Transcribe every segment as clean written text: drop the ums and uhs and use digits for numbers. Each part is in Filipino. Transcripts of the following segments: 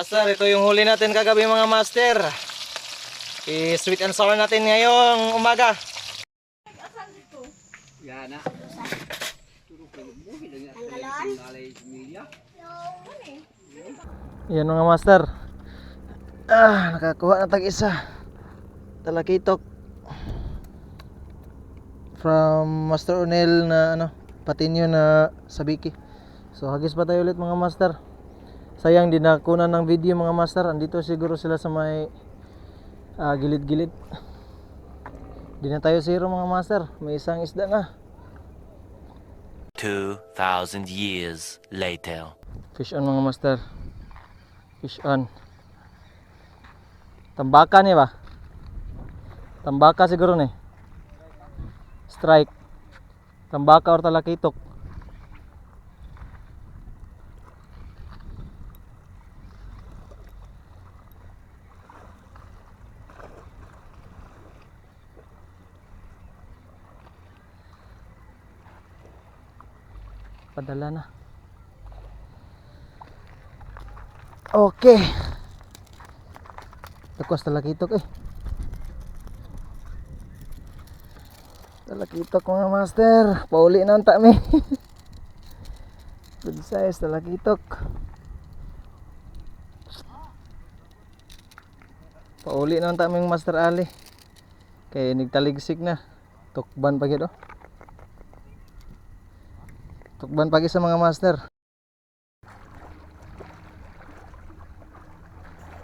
master, ito yung huli natin kagabi mga master. I-sweet and sour natin ngayong umaga. Yan na. Yan mga master. Nakakuha na tag-isa. Talakitok. From Master Onel na patinyo na sabiki. So hagis pa tayo ulit mga master. Sayang di nakunan ng video mga master. Andito siguro sila sa may gilid-gilid. Di na tayo zero mga master. May isang isda na. 2,000 years later. Fish on mga master. Fish on. Tambaka ni ba? Tambaka siguro ni. Strike. Tambaka or talakitok. Padala na. Okay. Takos talakitok eh. Talakitok mga master. Pauli na ang tami. Good size talakitok. Pauli na ang taming Master Ali. Kaya nagtaligsik na. Tukban pa gito. Tukban pagi sa mga master.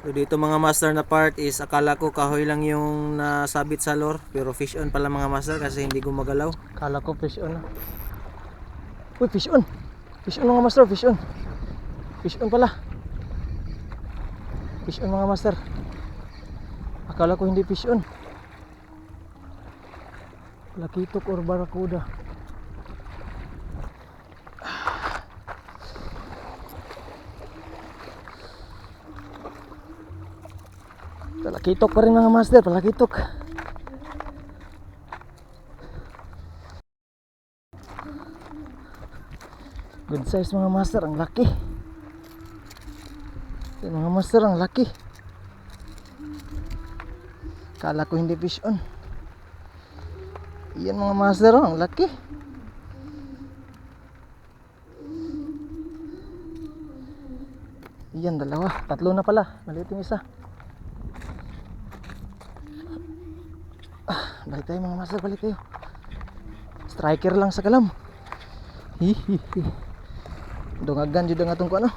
So dito mga master na part is akala ko kahoy lang yung nasabit sa lure, pero fish on pala mga master kasi hindi gumagalaw. Akala ko fish on. Uy, fish on. Fish on mga master, fish on. Fish on pala. Fish on mga master. Akala ko hindi fish on. Lakitok or barakuda. Palakitok pa rin mga master, palakitok. Good size mga master, ang laki. Yan mga master, ang laki. Kala ko hindi fish on. Yan mga master, ang laki. Yan dalawa, tatlo na pala, maliit yung isa. Balik tayo mga master, balik tayo. Striker lang sa kalam. Hihihi. Dungagan jud nga tong ko ano.